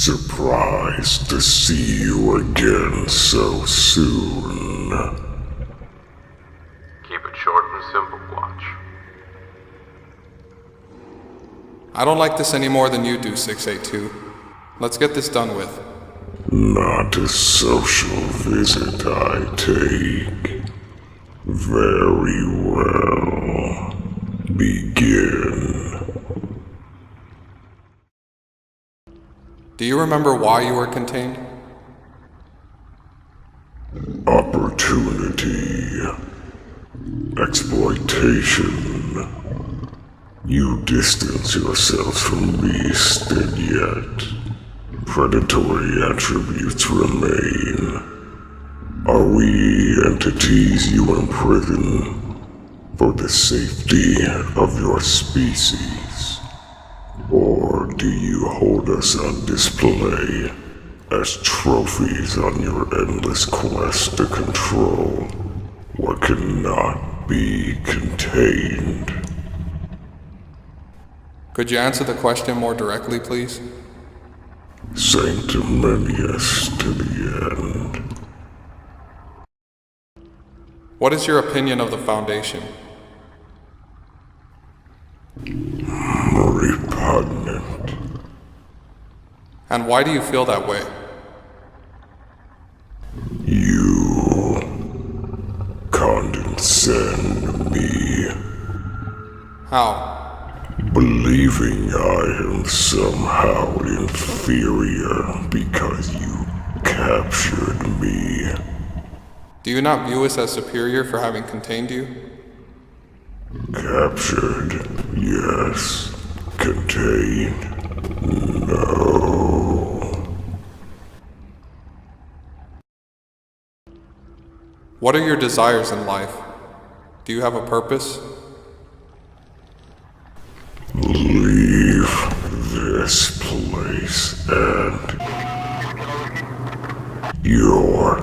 Surprised to see you again so soon. Keep it short and simple, Watch. I don't like this any more than you do, 682. Let's get this done with. Not a social visit I take. Very well. Begin. Do you remember why you were contained? Opportunity. Exploitation. You distance yourselves from beast, and yet predatory attributes remain. Are we entities you imprison for the safety of your species? Or do you hold us on display as trophies on your endless quest to control what cannot be contained? Could you answer the question more directly, please? Sanctimonious to the end. What is your opinion of the Foundation? Repugnant. And why do you feel that way? You condescend me, How? believing I am somehow inferior because you captured me. Do you not view us as superior for having contained you? Captured, yes. Contained, no. What are your desires in life? Do you have a purpose? Leave this place and your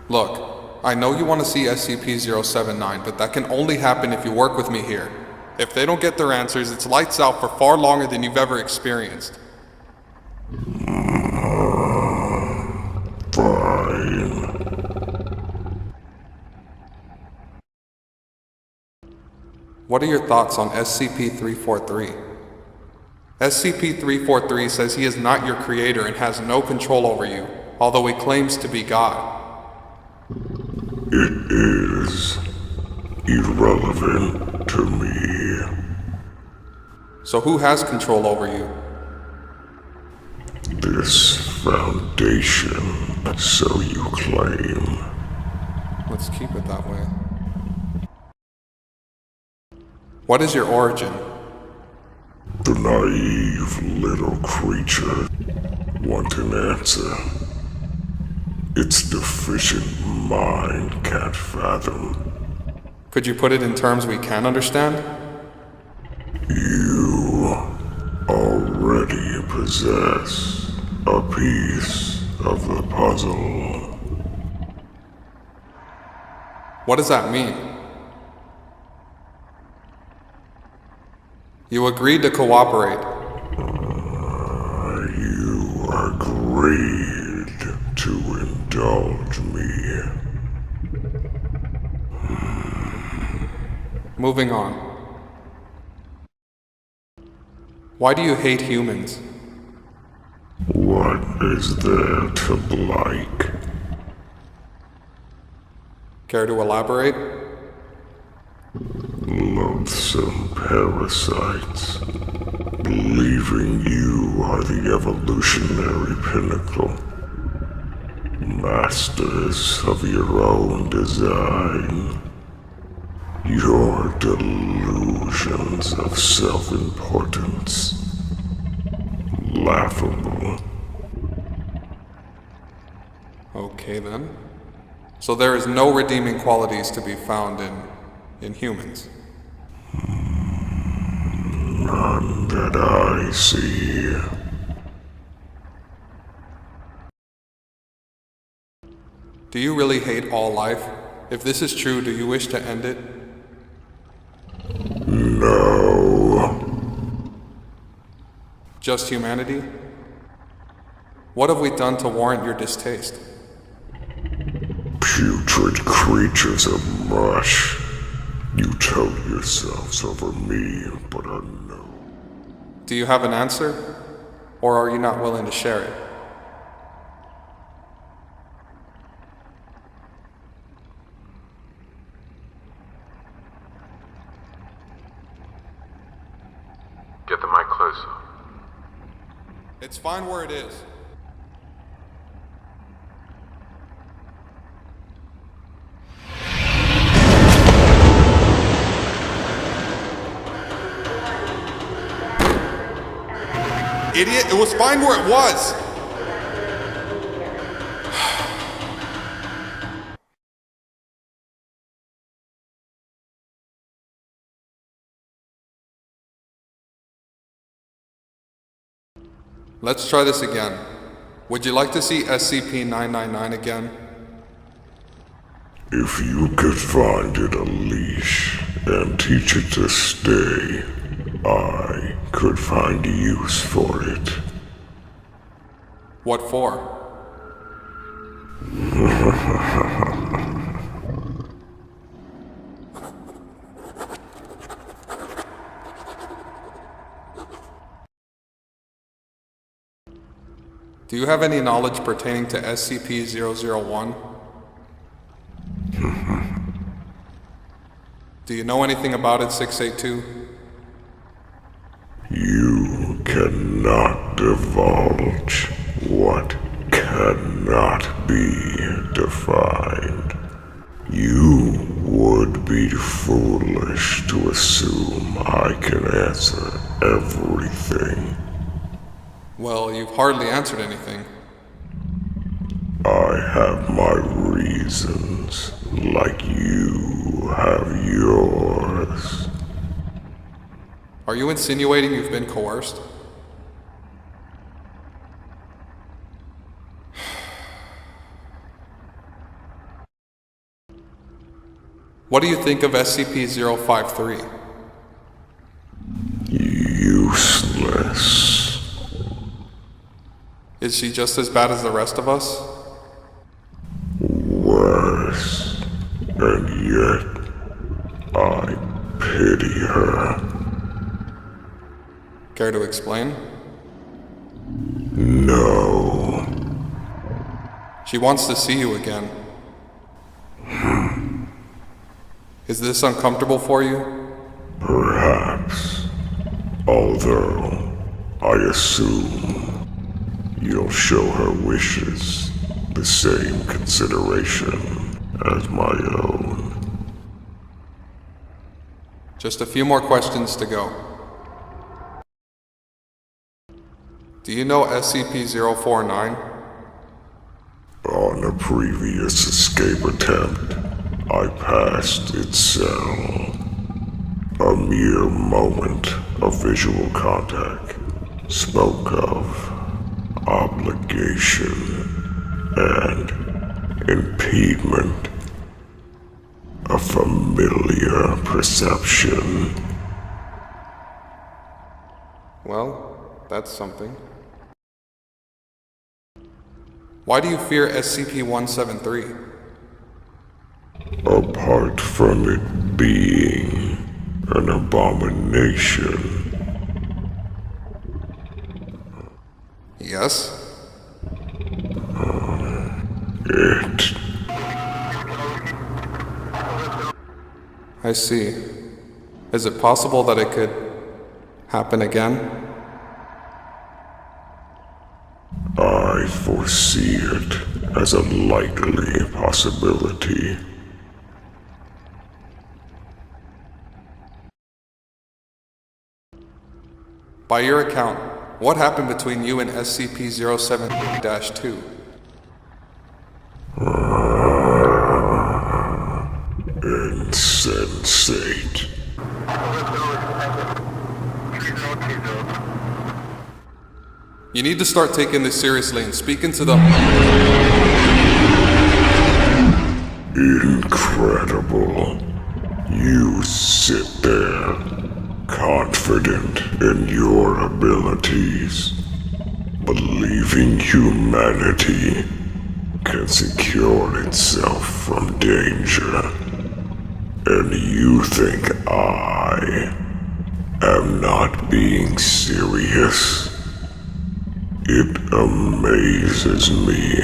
Look, I know you want to see SCP-079, but that can only happen if you work with me here. If they don't get their answers, it's lights out for far longer than you've ever experienced. fine. What are your thoughts on SCP-343? SCP-343 says he is not your creator and has no control over you, although he claims to be God. It is irrelevant to me. So who has control over you? This Foundation, so you claim. Let's keep it that way. What is your origin? The naive little creature want an answer. Its deficient mind can't fathom. Could you put it in terms we can understand? You already possess a piece of the puzzle. What does that mean? You agreed to cooperate. You agreed to indulge me. Moving on. Why do you hate humans? What is there to like? Care to elaborate? Loathsome parasites, believing you are the evolutionary pinnacle, masters of your own design. Your delusions of self-importance, laughable. Okay then. So there is no redeeming qualities to be found in humans. None that I see. Do you really hate all life? If this is true, do you wish to end it? No. Just humanity? What have we done to warrant your distaste? Putrid creatures of mush. You told yourselves over me, but I know. Do you have an answer? Or are you not willing to share it? Get the mic closer. It's fine where it is. Idiot, it was fine where it was! Let's try this again. Would you like to see SCP-999 again? If you could find it a leash and teach it to stay, I could find use for it. What for? Do you have any knowledge pertaining to SCP-001? Do you know anything about it, 682? You cannot divulge what cannot be defined. You would be foolish to assume I can answer everything. Well, you've hardly answered anything. I have my reasons, like you have yours. Are you insinuating you've been coerced? What do you think of SCP-053? Useless. Is she just as bad as the rest of us? Worse. And yet, I pity her. Care to explain? No. She wants to see you again. Is this uncomfortable for you? Perhaps. Although, I assume you'll show her wishes the same consideration as my own. Just a few more questions to go. Do you know SCP-049? On a previous escape attempt, I passed its cell. A mere moment of visual contact spoke of obligation and impediment. A familiar perception. Well, that's something. Why do you fear SCP-173? Apart from it being an abomination. Yes? It. I see. Is it possible that it could happen again? I foresee it as a likely possibility. By your account, what happened between you and SCP-07-2? Insensate. You need to start taking this seriously and speak into the... Incredible. You sit there confident in your abilities, believing humanity can secure itself from danger, and you think I am not being serious? It amazes me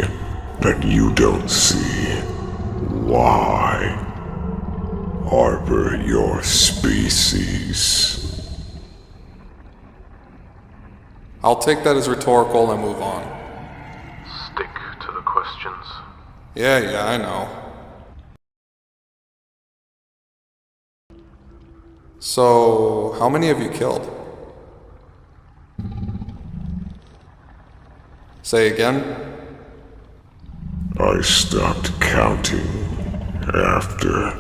that you don't see why harbor your species. I'll take that as rhetorical and move on. Stick to the questions. Yeah, I know. So, how many have you killed? Say again? I stopped counting after.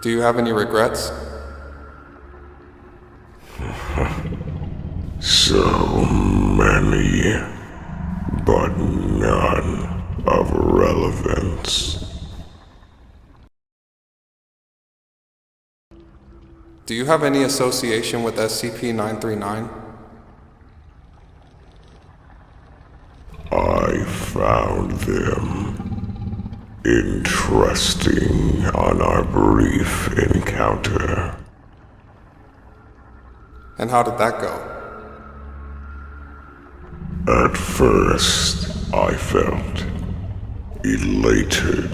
Do you have any regrets? So many, but none of relevance. Do you have any association with SCP-939? I found them interesting on our brief encounter. And how did that go? At first, I felt elated,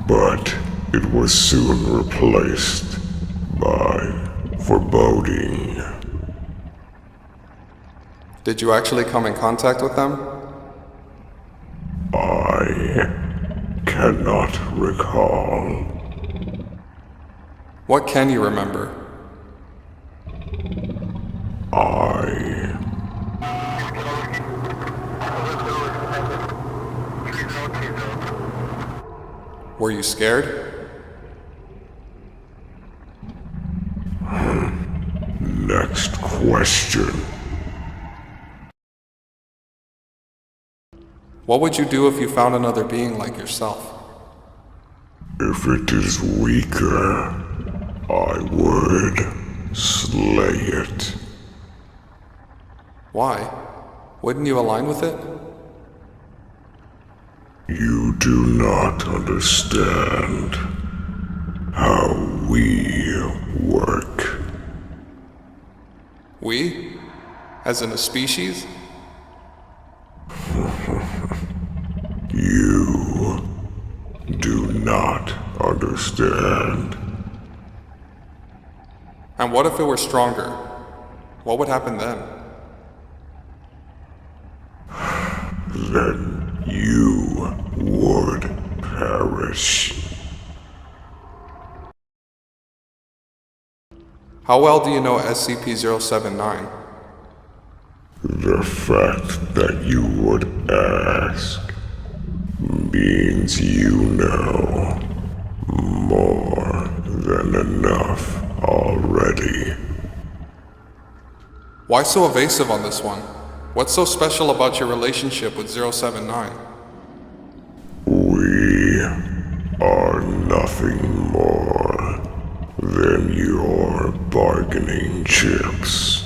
but it was soon replaced by foreboding. Did you actually come in contact with them? I cannot recall. What can you remember? Were you scared? Next question. What would you do if you found another being like yourself? If it is weaker, I would slay it. Why? Wouldn't you align with it? You do not understand how we work. We? As in a species? You do not understand. And what if it were stronger? What would happen then? Then you would perish. How well do you know SCP-079? The fact that you would ask means you know more than enough already. Why so evasive on this one? What's so special about your relationship with 079? We are nothing more than your bargaining chips.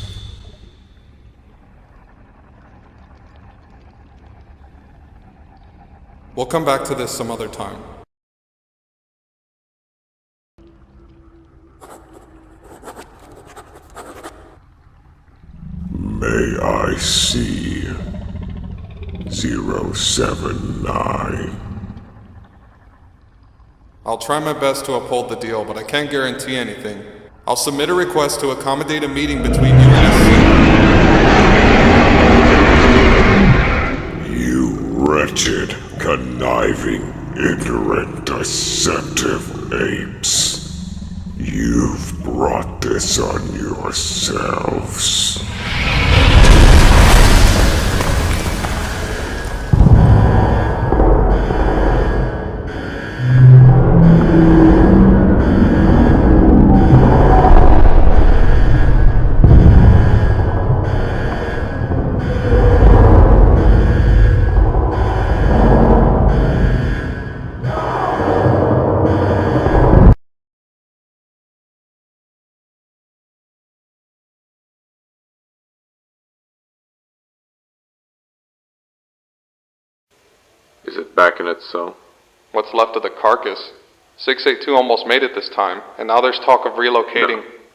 We'll come back to this some other time. May I see 079? I'll try my best to uphold the deal, but I can't guarantee anything. I'll submit a request to accommodate a meeting between you and SC. You wretched, conniving, ignorant, deceptive apes. You've brought this on yourselves. Is it back in its cell? What's left of the carcass? 682 almost made it this time, and now there's talk of relocating. No.